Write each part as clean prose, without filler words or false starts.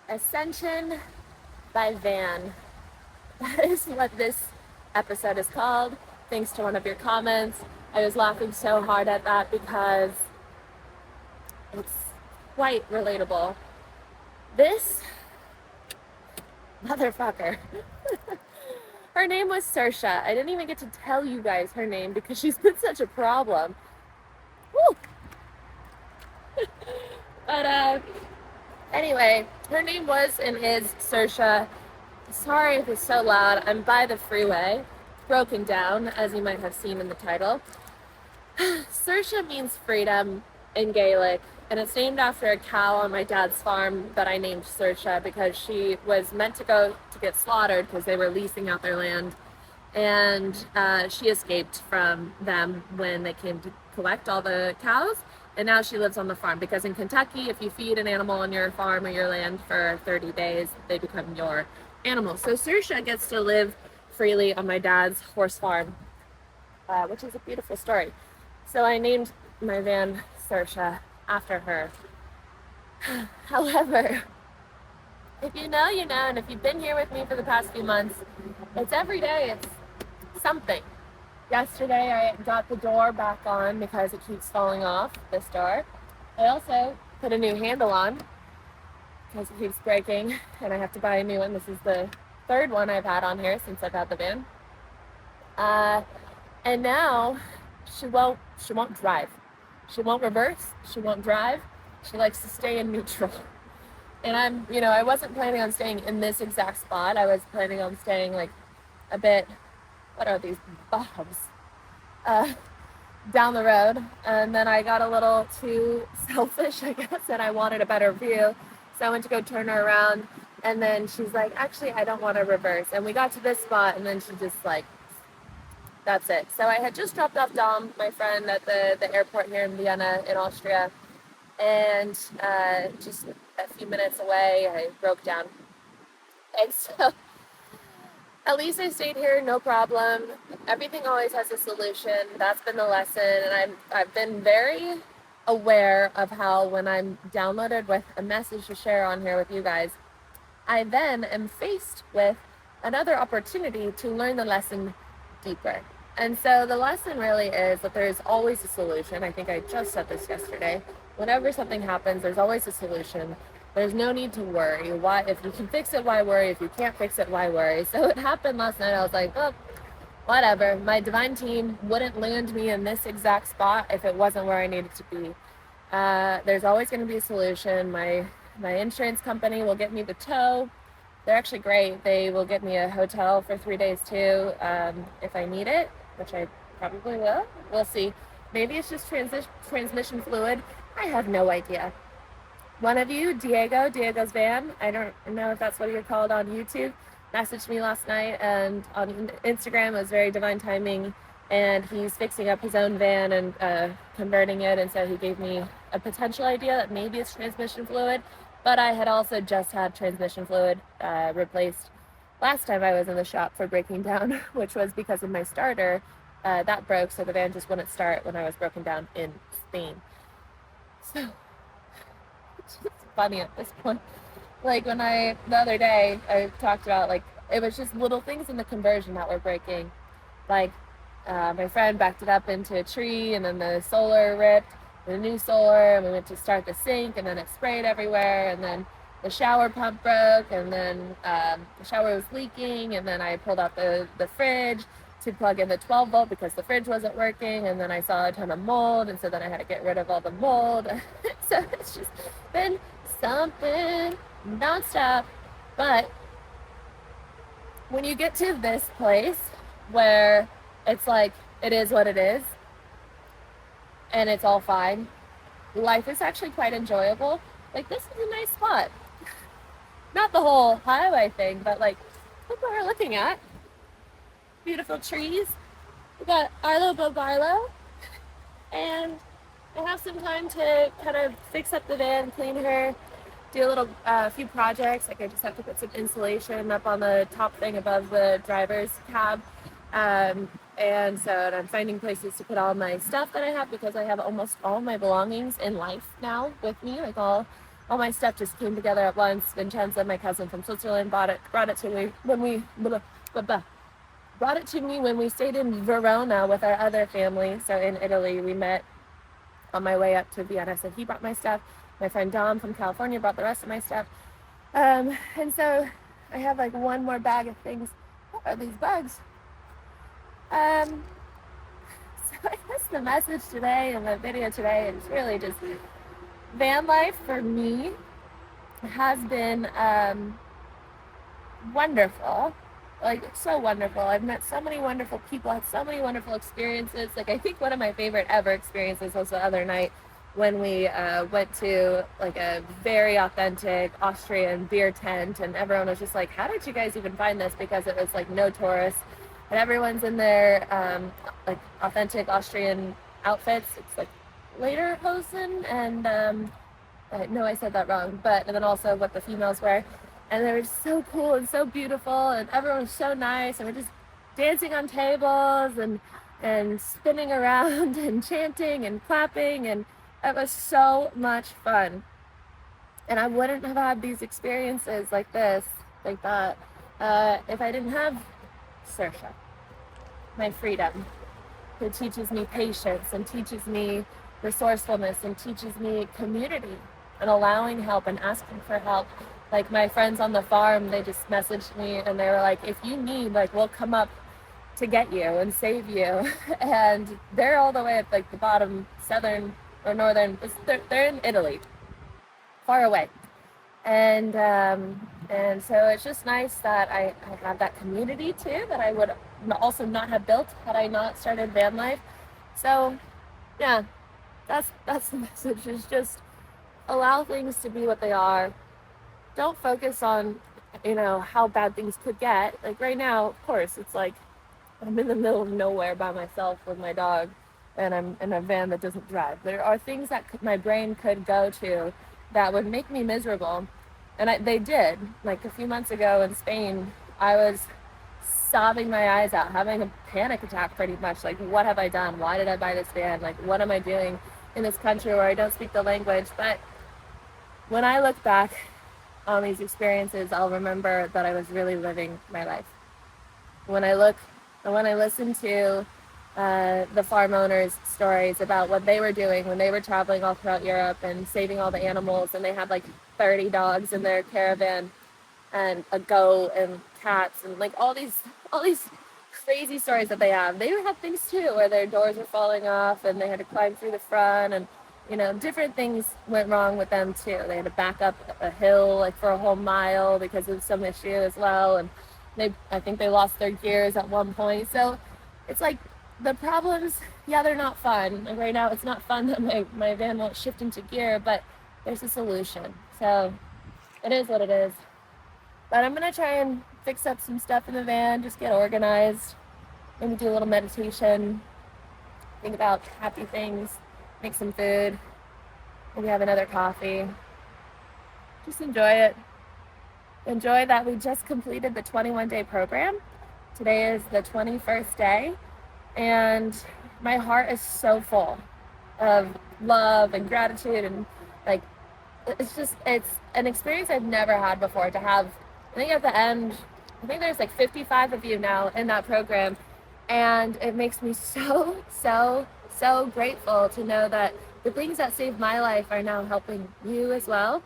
Ascension by van. That is what this episode is called, thanks to one of your comments. I was laughing so hard at that because it's quite relatable. This motherfucker. Her name was Saoirse. I didn't even get to tell you guys her name because she's been such a problem. Woo! But anyway, her name was and is Saoirse. Sorry if it's so loud. I'm by the freeway, broken down, as you might have seen in the title. Saoirse means freedom in Gaelic, and it's named after a cow on my dad's farm that I named Saoirse because she was meant to go to get slaughtered because they were leasing out their land, and she escaped from them when they came to collect all the cows, and now she lives on the farm because in Kentucky, if you feed an animal on your farm or your land for 30 days, they become your animal. So Saoirse gets to live freely on my dad's horse farm, which is a beautiful story. So I named my van Saoirse after her. However, if you know, you know, and if you've been here with me for the past few months, it's every day, it's something. Yesterday I got the door back on because it keeps falling off, this door. I also put a new handle on because it keeps breaking and I have to buy a new one. This is the third one I've had on here since I've had the van. And now she won't drive. She won't reverse. She won't drive. She likes to stay in neutral. And I wasn't planning on staying in this exact spot. I was planning on staying like a bit, what are these bobs? Down the road. And then I got a little too selfish, I guess, and I wanted a better view. So I went to go turn her around. And then she's like, actually, I don't want to reverse. And we got to this spot and then she just like, that's it. So I had just dropped off Dom, my friend, at the airport here in Vienna in Austria. And just a few minutes away, I broke down. And so at least I stayed here, no problem. Everything always has a solution. That's been the lesson. And I've been very aware of how when I'm downloaded with a message to share on here with you guys, I then am faced with another opportunity to learn the lesson deeper. And so the lesson really is that there's always a solution. I think I just said this yesterday. Whenever something happens, there's always a solution. There's no need to worry. Why? If you can fix it, why worry? If you can't fix it, why worry? So it happened last night. I was like, oh, whatever. My divine team wouldn't land me in this exact spot if it wasn't where I needed to be. There's always going to be a solution. My insurance company will get me the tow. They're actually great. They will get me a hotel for 3 days too, if I need it, which I probably will. We'll see. Maybe it's just transmission fluid. I have no idea. One of you, Diego's van, I don't know if that's what you're called on YouTube, messaged me last night, and on Instagram it was very divine timing, and he's fixing up his own van and converting it, and so he gave me a potential idea that maybe it's transmission fluid, but I had also just had transmission fluid replaced last time I was in the shop for breaking down, which was because of my starter that broke, so the van just wouldn't start when I was broken down in Spain. So it's just funny at this point. Like the other day, I talked about like, it was just little things in the conversion that were breaking. Like my friend backed it up into a tree and then the solar ripped, the new solar, and we went to start the sink and then it sprayed everywhere, and then the shower pump broke, and then the shower was leaking, and then I pulled out the fridge to plug in the 12 volt because the fridge wasn't working, and then I saw a ton of mold, and so then I had to get rid of all the mold. So it's just been something nonstop. But when you get to this place where it's like, it is what it is, and it's all fine, life is actually quite enjoyable. Like, this is a nice spot. Not the whole highway thing, but like, look what we're looking at. Beautiful trees. We got Arlo Bobarlo, and I have some time to kind of fix up the van, clean her, do a little few projects. Like I just have to put some insulation up on the top thing above the driver's cab, and I'm finding places to put all my stuff that I have because I have almost all my belongings in life now with me, like all all my stuff just came together at once. Vincenza, my cousin from Switzerland, brought it to me when we brought it to me when we stayed in Verona with our other family. So in Italy, we met on my way up to Vienna. So he brought my stuff. My friend Dom from California brought the rest of my stuff. And so I have like one more bag of things. What are these bugs? So I guess the message today and the video today is really just van life for me has been wonderful. Like, so wonderful. I've met so many wonderful people, had so many wonderful experiences. Like, I think one of my favorite ever experiences was the other night when we went to like a very authentic Austrian beer tent, and everyone was just like, how did you guys even find this? Because it was like no tourists, and everyone's in their like authentic Austrian outfits. It's like lederhosen, and no, I said that wrong, but and then also what the females wear. And they were so cool and so beautiful, and everyone was so nice, and we're just dancing on tables and spinning around and chanting and clapping, and it was so much fun. And I wouldn't have had these experiences like this, like that, if I didn't have Saoirse, my freedom, who teaches me patience and teaches me resourcefulness and teaches me community and allowing help and asking for help. Like my friends on the farm, they just messaged me and they were like, if you need, like, we'll come up to get you and save you. And they're all the way at like the bottom, southern or northern, they're in Italy, far away. And so it's just nice that I have that community too, that I would also not have built had I not started van life. So yeah, that's the message, is just allow things to be what they are. Don't focus on, how bad things could get. Like right now, of course, it's like I'm in the middle of nowhere by myself with my dog, and I'm in a van that doesn't drive. There are things that my brain could go to that would make me miserable. And they did. Like a few months ago in Spain, I was sobbing my eyes out, having a panic attack pretty much. Like, what have I done? Why did I buy this van? Like, what am I doing in this country where I don't speak the language? But when I look back on these experiences, I'll remember that I was really living my life. When I listen to the farm owners' stories about what they were doing when they were traveling all throughout Europe and saving all the animals, and they had like 30 dogs in their caravan and a goat and cats and like all these crazy stories that they have. They had things too where their doors were falling off and they had to climb through the front, and different things went wrong with them too. They had to back up a hill like for a whole mile because of some issue as well, and I think they lost their gears at one point. So it's like the problems, yeah, they're not fun. Like right now it's not fun that my van won't shift into gear, but there's a solution. So it is what it is. But I'm gonna try and fix up some stuff in the van, just get organized, maybe do a little meditation, think about happy things, make some food, maybe have another coffee. Just enjoy it. Enjoy that we just completed the 21-day program. Today is the 21st day, and my heart is so full of love and gratitude, and like it's an experience I've never had before to have. I think at the end, I think there's like 55 of you now in that program, and it makes me so grateful to know that the things that saved my life are now helping you as well.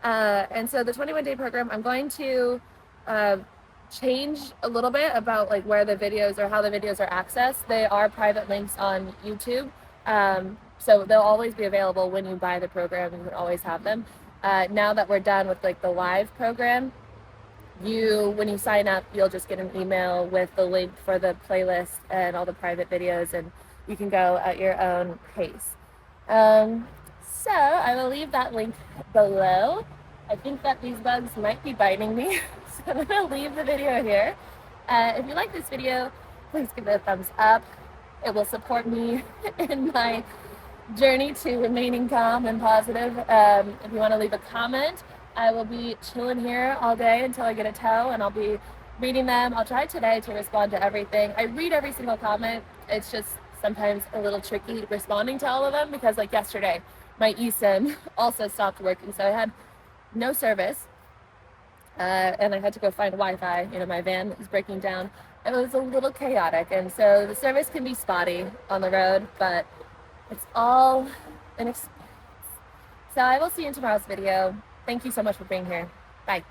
And so the 21-day program, I'm going to change a little bit about like where the videos or how the videos are accessed. They are private links on YouTube. So they'll always be available when you buy the program. You can always have them. Now that we're done with like the live program, when you sign up, you'll just get an email with the link for the playlist and all the private videos, and you can go at your own pace. So I will leave that link below. I think that these bugs might be biting me, so I'm going to leave the video here. If you like this video, please give it a thumbs up. It will support me in my journey to remaining calm and positive. If you want to leave a comment, I will be chilling here all day until I get a tow, and I'll be reading them. I'll try today to respond to everything. I read every single comment. It's just sometimes a little tricky responding to all of them because like yesterday, my eSIM also stopped working, so I had no service, and I had to go find Wi-Fi. You know, my van was breaking down. It was a little chaotic, and so the service can be spotty on the road, but it's all an experience. So I will see you in tomorrow's video. Thank you so much for being here. Bye.